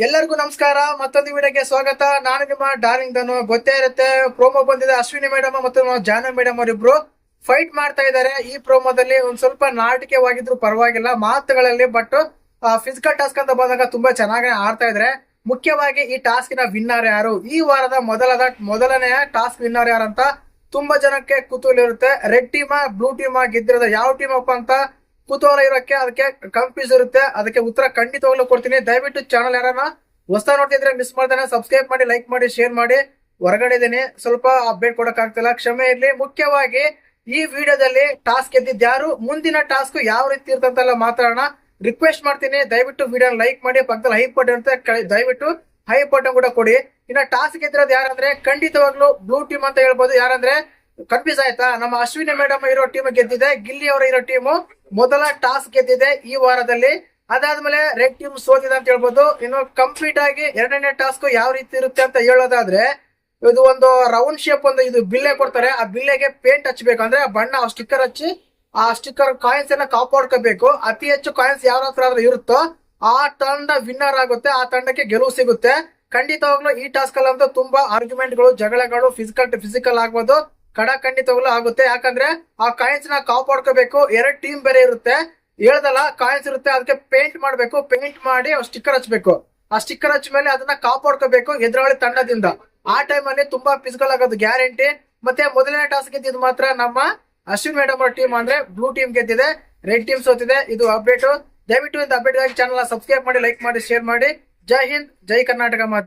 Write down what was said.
ಎಲ್ಲರಿಗೂ ನಮಸ್ಕಾರ. ಮತ್ತೊಂದು ವಿಡಿಯೋಗೆ ಸ್ವಾಗತ. ನಾನು ನಿಮ್ಮ ಡಾರ್ಲಿಂಗ್ ಧನು. ಗೊತ್ತೇ ಇರುತ್ತೆ, ಪ್ರೋಮೋ ಬಂದಿದೆ. ಅಶ್ವಿನಿ ಮೇಡಮ್ ಮತ್ತು ಜಾಹ್ನವಿ ಮೇಡಮ್ ಅವರಿಬ್ರು ಫೈಟ್ ಮಾಡ್ತಾ ಇದ್ದಾರೆ. ಈ ಪ್ರೋಮೋದಲ್ಲಿ ಒಂದ್ ಸ್ವಲ್ಪ ನಾಟಕವಾಗಿದ್ರು ಪರವಾಗಿಲ್ಲ ಮಾತುಗಳಲ್ಲಿ, ಬಟ್ ಫಿಸಿಕಲ್ ಟಾಸ್ಕ್ ಅಂತ ಬಂದಾಗ ತುಂಬಾ ಚೆನ್ನಾಗಿ ಆಡ್ತಾ ಇದ್ರೆ. ಮುಖ್ಯವಾಗಿ ಈ ಟಾಸ್ಕಿನ ವಿನ್ನರ್ ಯಾರು, ಈ ವಾರದ ಮೊದಲನೆಯ ಟಾಸ್ಕ್ ವಿನ್ನರ್ ಯಾರಂತ ತುಂಬಾ ಜನಕ್ಕೆ ಕುತೂಹಲ ಇರುತ್ತೆ. ರೆಡ್ ಟೀಮಾ ಬ್ಲೂ ಟೀಮಾ ಗೆದ್ದಿರೋದ ಯಾವ ಟೀಮ್ ಅಪ್ಪ ಅಂತ ಕುತೂಹಲ ಇರೋಕ್ಕೆ, ಅದಕ್ಕೆ ಕನ್ಫ್ಯೂಸ್ ಇರುತ್ತೆ. ಅದಕ್ಕೆ ಉತ್ತರ ಖಂಡಿತವಾಗ್ಲೂ ಕೊಡ್ತೀನಿ. ದಯವಿಟ್ಟು ಚಾನಲ್ ಯಾರನ್ನ ಹೊಸ ನೋಡ್ತಿದ್ರೆ ಮಿಸ್ ಮಾಡ್ತಾನೆ ಸಬ್ಸ್ಕ್ರೈಬ್ ಮಾಡಿ, ಲೈಕ್ ಮಾಡಿ, ಶೇರ್ ಮಾಡಿ. ಹೊರಗಡೆ ಇದ್ದೀನಿ, ಸ್ವಲ್ಪ ಅಪ್ಡೇಟ್ ಕೊಡಕ್ ಆಗ್ತಿಲ್ಲ, ಕ್ಷಮೆ ಇರ್ಲಿ. ಮುಖ್ಯವಾಗಿ ಈ ವಿಡಿಯೋದಲ್ಲಿ ಟಾಸ್ಕ್ ಗೆದ್ದಿದ್ ಯಾರು, ಮುಂದಿನ ಟಾಸ್ಕ್ ಯಾವ ರೀತಿ ಇರ್ತಂತೆಲ್ಲ ಮಾತಾಡೋಣ. ರಿಕ್ವೆಸ್ಟ್ ಮಾಡ್ತೀನಿ, ದಯವಿಟ್ಟು ವಿಡಿಯೋನ ಲೈಕ್ ಮಾಡಿ, ಪಕ್ಕದಲ್ಲಿ ಹೈ ಬಟನ್ ಅಂತ ದಯವಿಟ್ಟು ಹೈ ಬಟನ್ ಕೂಡ ಕೊಡಿ. ಇನ್ನ ಟಾಸ್ಕ್ ಗೆದ್ದಿರೋದು ಯಾರಂದ್ರೆ ಖಂಡಿತವಾಗ್ಲೂ ಬ್ಲೂ ಟೀಮ್ ಅಂತ ಹೇಳ್ಬೋದು. ಯಾರಂದ್ರೆ ಕನ್ಫ್ಯೂಸ್ ಆಯ್ತಾ, ನಮ್ಮ ಅಶ್ವಿನಿ ಮೇಡಮ್ ಇರೋ ಟೀಮ್ ಗೆದ್ದಿದೆ, ಗಿಲ್ಲಿ ಅವರ ಇರೋ ಟೀಮು ಮೊದಲ ಟಾಸ್ಕ್ ಗೆದ್ದಿದೆ ಈ ವಾರದಲ್ಲಿ. ಅದಾದ್ಮೇಲೆ ರೆಡ್ ಟೀಮ್ ಸೋತಿದೆ ಅಂತ ಹೇಳ್ಬೋದು. ಇನ್ನು ಕಂಪ್ಲೀಟ್ ಆಗಿ ಎರಡನೇ ಟಾಸ್ಕ್ ಯಾವ ರೀತಿ ಇರುತ್ತೆ ಅಂತ ಹೇಳೋದಾದ್ರೆ, ಇದು ಒಂದು ರೌಂಡ್ ಶೇಪ್ ಒಂದು ಇದು ಬಿಲ್ಲೆ ಕೊಡ್ತಾರೆ. ಆ ಬಿಲ್ಲೆಗೆ ಪೇಂಟ್ ಹಚ್ಚಬೇಕು, ಅಂದ್ರೆ ಬಣ್ಣ ಸ್ಟಿಕ್ಕರ್ ಹಚ್ಚಿ ಆ ಸ್ಟಿಕ್ಕರ್ ಕಾಯಿನ್ಸ್ ಅನ್ನ ಕಾಪಾಡ್ಕೋಬೇಕು. ಅತಿ ಹೆಚ್ಚು ಕಾಯಿನ್ಸ್ ಯಾವ ಹತ್ರ ಇರುತ್ತೋ ಆ ತಂಡ ವಿನ್ನರ್ ಆಗುತ್ತೆ, ಆ ತಂಡಕ್ಕೆ ಗೆಲುವು ಸಿಗುತ್ತೆ. ಖಂಡಿತವಾಗ್ಲೂ ಈ ಟಾಸ್ಕ್ ಅಲ್ಲಂತೂ ತುಂಬಾ ಆರ್ಗ್ಯುಮೆಂಟ್ಗಳು, ಜಗಳಗಳು, ಫಿಸಿಕಲ್ ಆಗ್ಬೋದು, ಖಂಡಿತವಾಗ್ಲೂ ಆಗುತ್ತೆ. ಯಾಕಂದ್ರೆ ಆ ಕಾಯಿನ್ಸ್ ನ ಕಾಪಾಡ್ಕೋಬೇಕು. ಎರಡು ಟೀಮ್ ಬೇರೆ ಇರುತ್ತೆ, ಹೇಳ್ದಲ್ಲ ಕಾಯಿನ್ಸ್ ಇರುತ್ತೆ, ಅದಕ್ಕೆ ಪೇಂಟ್ ಮಾಡ್ಬೇಕು. ಪೇಂಟ್ ಮಾಡಿ ಸ್ಟಿಕ್ಕರ್ ಹಚ್ಬೇಕು. ಆ ಸ್ಟಿಕ್ಕರ್ ಹಚ್ಚ ಮೇಲೆ ಅದನ್ನ ಕಾಪಾಡ್ಕೋಬೇಕು ಎದುರಾಳಿ ತಂಡದಿಂದ. ಆ ಟೈಮ್ ಅಲ್ಲಿ ತುಂಬಾ ಫಿಸಿಕಲ್ ಆಗೋದು ಗ್ಯಾರಂಟಿ. ಮತ್ತೆ ಮೊದಲನೇ ಟಾಸ್ಕ್ ಗೆದ್ದಿದ್ದು ಮಾತ್ರ ನಮ್ಮ ಅಶ್ವಿನ್ ಮೇಡಮ್ ಅವರ ಟೀಮ್, ಅಂದ್ರೆ ಬ್ಲೂ ಟೀಮ್ ಗೆದ್ದಿದೆ, ರೆಡ್ ಟೀಮ್ ಸೋತಿದೆ. ಇದು ಅಪ್ಡೇಟ್. ದಯವಿಟ್ಟು ಇಂದ ಅಪ್ಡೇಟ್ ಚಾನಲ್ ಸಬ್ಸ್ಕ್ರೈಬ್ ಮಾಡಿ, ಲೈಕ್ ಮಾಡಿ, ಶೇರ್ ಮಾಡಿ. ಜೈ ಹಿಂದ್, ಜೈ ಕರ್ನಾಟಕ ಮಾತೆ.